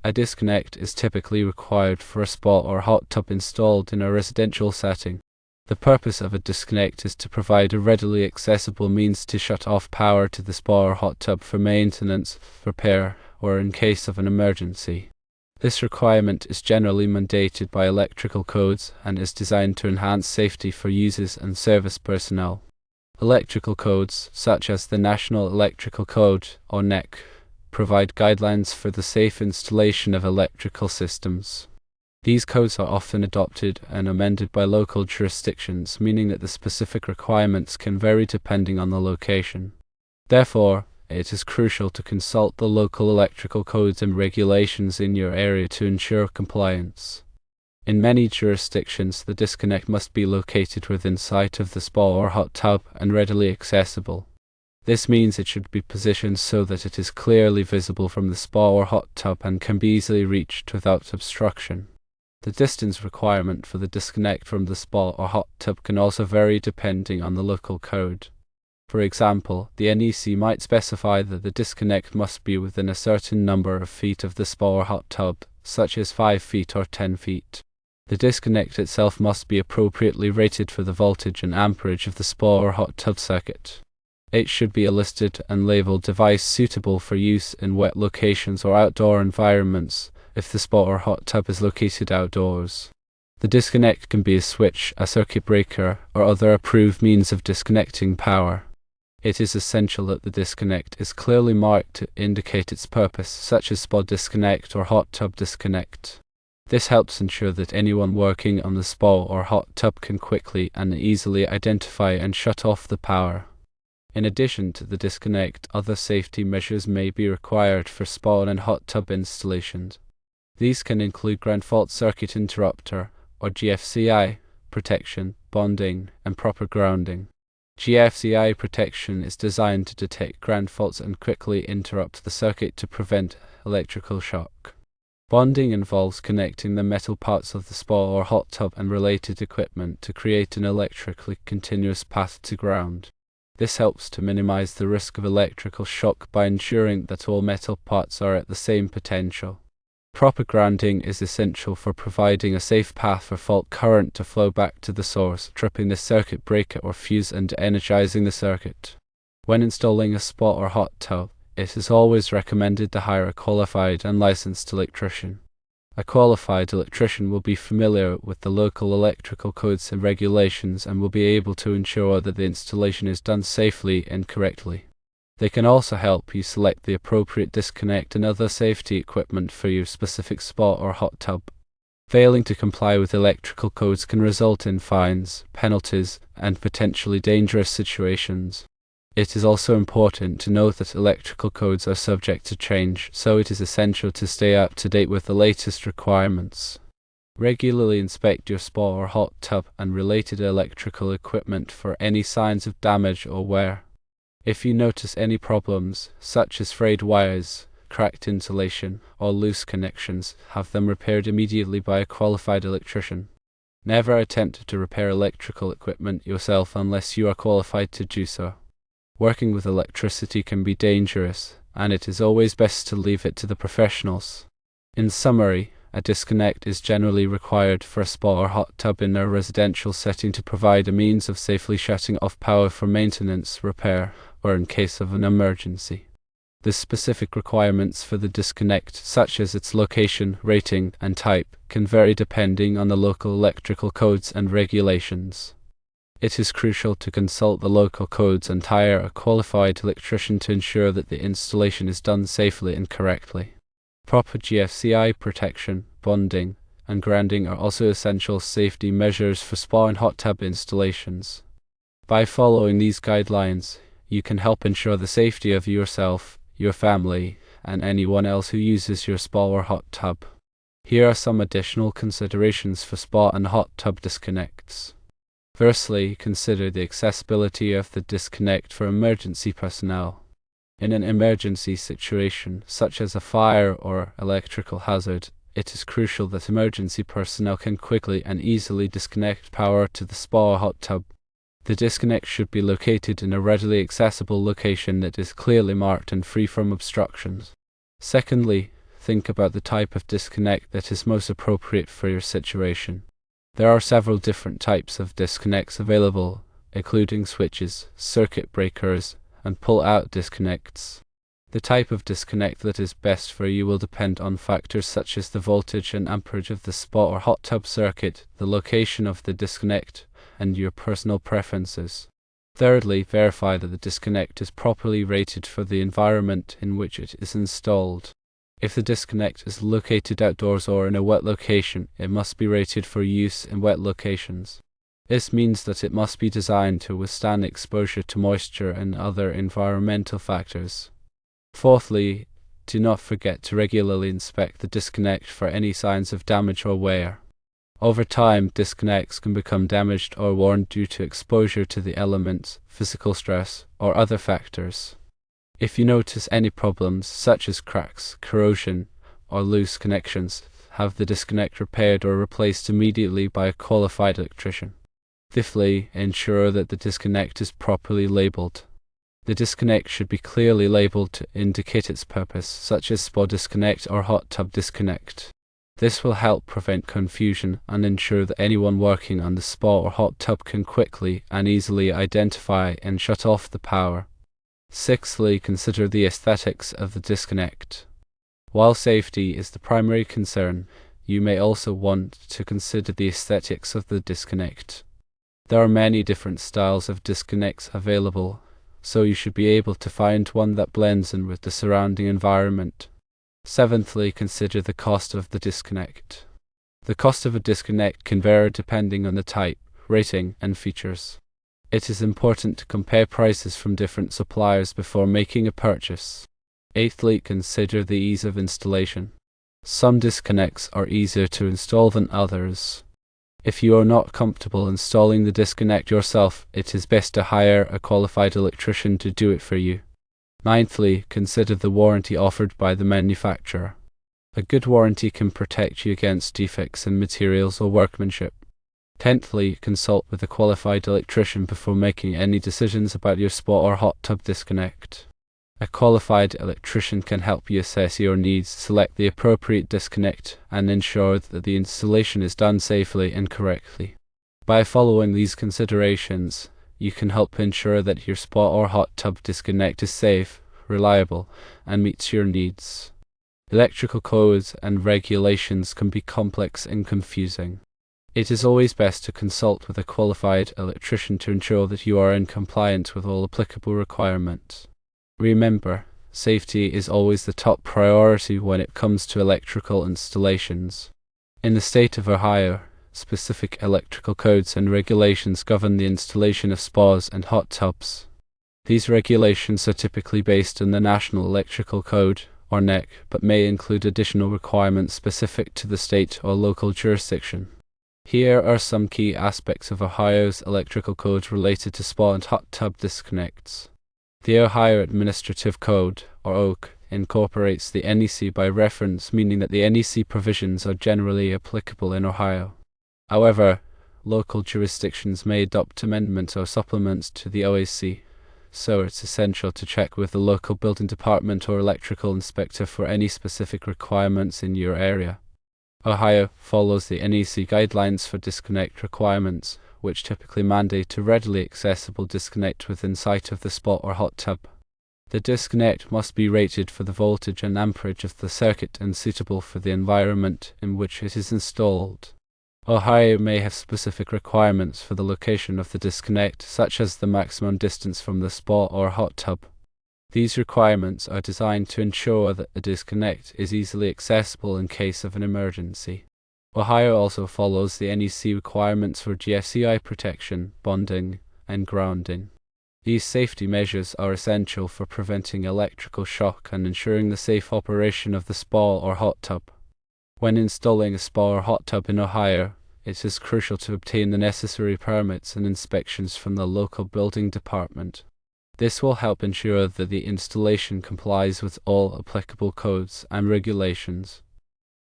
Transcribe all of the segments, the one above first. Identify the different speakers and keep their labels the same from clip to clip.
Speaker 1: A disconnect is typically required for a spa or hot tub installed in a residential setting. The purpose of a disconnect is to provide a readily accessible means to shut off power to the spa or hot tub for maintenance, repair, or in case of an emergency. This requirement is generally mandated by electrical codes and is designed to enhance safety for users and service personnel. Electrical codes, such as the National Electrical Code, or NEC, provide guidelines for the safe installation of electrical systems. These codes are often adopted and amended by local jurisdictions, meaning that the specific requirements can vary depending on the location. Therefore, it is crucial to consult the local electrical codes and regulations in your area to ensure compliance. In many jurisdictions, the disconnect must be located within sight of the spa or hot tub and readily accessible. This means it should be positioned so that it is clearly visible from the spa or hot tub and can be easily reached without obstruction. The distance requirement for the disconnect from the spa or hot tub can also vary depending on the local code. For example, the NEC might specify that the disconnect must be within a certain number of feet of the spa or hot tub, such as 5 feet or 10 feet. The disconnect itself must be appropriately rated for the voltage and amperage of the spa or hot tub circuit. It should be a listed and labeled device suitable for use in wet locations or outdoor environments if the spa or hot tub is located outdoors. The disconnect can be a switch, a circuit breaker, or other approved means of disconnecting power. It is essential that the disconnect is clearly marked to indicate its purpose, such as spa disconnect or hot tub disconnect. This helps ensure that anyone working on the spa or hot tub can quickly and easily identify and shut off the power. In addition to the disconnect, other safety measures may be required for spa and hot tub installations. These can include ground fault circuit interrupter, or GFCI, protection, bonding, and proper grounding. GFCI protection is designed to detect ground faults and quickly interrupt the circuit to prevent electrical shock. Bonding involves connecting the metal parts of the spa or hot tub and related equipment to create an electrically continuous path to ground. This helps to minimize the risk of electrical shock by ensuring that all metal parts are at the same potential. Proper grounding is essential for providing a safe path for fault current to flow back to the source, tripping the circuit breaker or fuse and energizing the circuit. When installing a spa or hot tub, it is always recommended to hire a qualified and licensed electrician. A qualified electrician will be familiar with the local electrical codes and regulations and will be able to ensure that the installation is done safely and correctly. They can also help you select the appropriate disconnect and other safety equipment for your specific spa or hot tub. Failing to comply with electrical codes can result in fines, penalties, and potentially dangerous situations. It is also important to note that electrical codes are subject to change, so it is essential to stay up to date with the latest requirements. Regularly inspect your spa or hot tub and related electrical equipment for any signs of damage or wear. If you notice any problems, such as frayed wires, cracked insulation, or loose connections, have them repaired immediately by a qualified electrician. Never attempt to repair electrical equipment yourself unless you are qualified to do so. Working with electricity can be dangerous, and it is always best to leave it to the professionals. In summary, a disconnect is generally required for a spa or hot tub in a residential setting to provide a means of safely shutting off power for maintenance, repair, or in case of an emergency. The specific requirements for the disconnect, such as its location, rating, and type, can vary depending on the local electrical codes and regulations. It is crucial to consult the local codes and hire a qualified electrician to ensure that the installation is done safely and correctly. Proper GFCI protection, bonding, and grounding are also essential safety measures for spa and hot tub installations. By following these guidelines, you can help ensure the safety of yourself, your family, and anyone else who uses your spa or hot tub. Here are some additional considerations for spa and hot tub disconnects. Firstly, consider the accessibility of the disconnect for emergency personnel. In an emergency situation, such as a fire or electrical hazard, it is crucial that emergency personnel can quickly and easily disconnect power to the spa or hot tub. The disconnect should be located in a readily accessible location that is clearly marked and free from obstructions. Secondly, think about the type of disconnect that is most appropriate for your situation. There are several different types of disconnects available, including switches, circuit breakers, and pull-out disconnects. The type of disconnect that is best for you will depend on factors such as the voltage and amperage of the spot or hot tub circuit, the location of the disconnect, and your personal preferences. Thirdly, verify that the disconnect is properly rated for the environment in which it is installed. If the disconnect is located outdoors or in a wet location, it must be rated for use in wet locations. This means that it must be designed to withstand exposure to moisture and other environmental factors. Fourthly, do not forget to regularly inspect the disconnect for any signs of damage or wear. Over time, disconnects can become damaged or worn due to exposure to the elements, physical stress, or other factors. If you notice any problems, such as cracks, corrosion, or loose connections, have the disconnect repaired or replaced immediately by a qualified electrician. Fifthly, ensure that the disconnect is properly labeled. The disconnect should be clearly labeled to indicate its purpose, such as spa disconnect or hot tub disconnect. This will help prevent confusion and ensure that anyone working on the spa or hot tub can quickly and easily identify and shut off the power. Sixthly, consider the aesthetics of the disconnect. While safety is the primary concern, you may also want to consider the aesthetics of the disconnect. There are many different styles of disconnects available, so you should be able to find one that blends in with the surrounding environment. Seventhly, consider the cost of the disconnect. The cost of a disconnect can vary depending on the type, rating, and features. It is important to compare prices from different suppliers before making a purchase. Eighthly, consider the ease of installation. Some disconnects are easier to install than others. If you are not comfortable installing the disconnect yourself, it is best to hire a qualified electrician to do it for you. Ninthly, consider the warranty offered by the manufacturer. A good warranty can protect you against defects in materials or workmanship. Tenthly, consult with a qualified electrician before making any decisions about your spa or hot tub disconnect. A qualified electrician can help you assess your needs, select the appropriate disconnect, and ensure that the installation is done safely and correctly. By following these considerations, you can help ensure that your spa or hot tub disconnect is safe, reliable, and meets your needs. Electrical codes and regulations can be complex and confusing. It is always best to consult with a qualified electrician to ensure that you are in compliance with all applicable requirements. Remember, safety is always the top priority when it comes to electrical installations. In the state of Ohio, specific electrical codes and regulations govern the installation of spas and hot tubs. These regulations are typically based on the National Electrical Code, or NEC, but may include additional requirements specific to the state or local jurisdiction. Here are some key aspects of Ohio's electrical code related to spa and hot tub disconnects. The Ohio Administrative Code, or OAC, incorporates the NEC by reference, meaning that the NEC provisions are generally applicable in Ohio. However, local jurisdictions may adopt amendments or supplements to the OAC, so it's essential to check with the local building department or electrical inspector for any specific requirements in your area. Ohio follows the NEC guidelines for disconnect requirements, which typically mandate a readily accessible disconnect within sight of the spot or hot tub. The disconnect must be rated for the voltage and amperage of the circuit and suitable for the environment in which it is installed. Ohio may have specific requirements for the location of the disconnect, such as the maximum distance from the spa or hot tub. These requirements are designed to ensure that the disconnect is easily accessible in case of an emergency. Ohio also follows the NEC requirements for GFCI protection, bonding, and grounding. These safety measures are essential for preventing electrical shock and ensuring the safe operation of the spa or hot tub. When installing a spa or hot tub in Ohio, it is crucial to obtain the necessary permits and inspections from the local building department. This will help ensure that the installation complies with all applicable codes and regulations.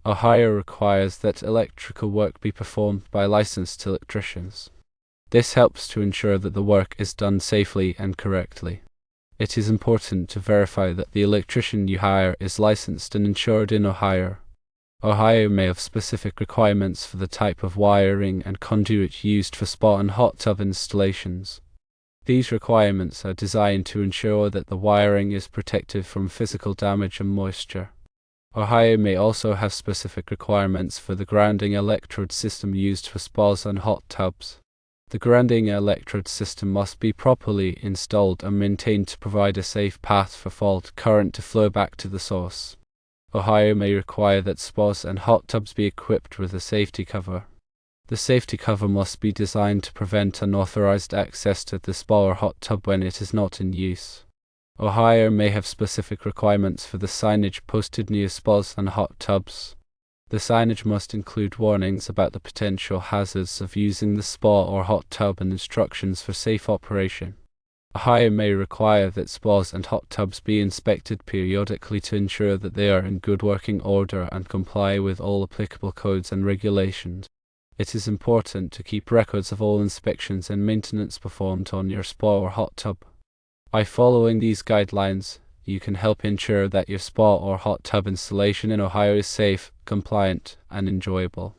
Speaker 1: Ohio requires that electrical work be performed by licensed electricians. This helps to ensure that the work is done safely and correctly. It is important to verify that the electrician you hire is licensed and insured in Ohio. Ohio may have specific requirements for the type of wiring and conduit used for spa and hot tub installations. These requirements are designed to ensure that the wiring is protected from physical damage and moisture. Ohio may also have specific requirements for the grounding electrode system used for spas and hot tubs. The grounding electrode system must be properly installed and maintained to provide a safe path for fault current to flow back to the source. Ohio may require that spas and hot tubs be equipped with a safety cover. The safety cover must be designed to prevent unauthorized access to the spa or hot tub when it is not in use. Ohio may have specific requirements for the signage posted near spas and hot tubs. The signage must include warnings about the potential hazards of using the spa or hot tub and instructions for safe operation. Ohio may require that spas and hot tubs be inspected periodically to ensure that they are in good working order and comply with all applicable codes and regulations. It is important to keep records of all inspections and maintenance performed on your spa or hot tub. By following these guidelines, you can help ensure that your spa or hot tub installation in Ohio is safe, compliant, and enjoyable.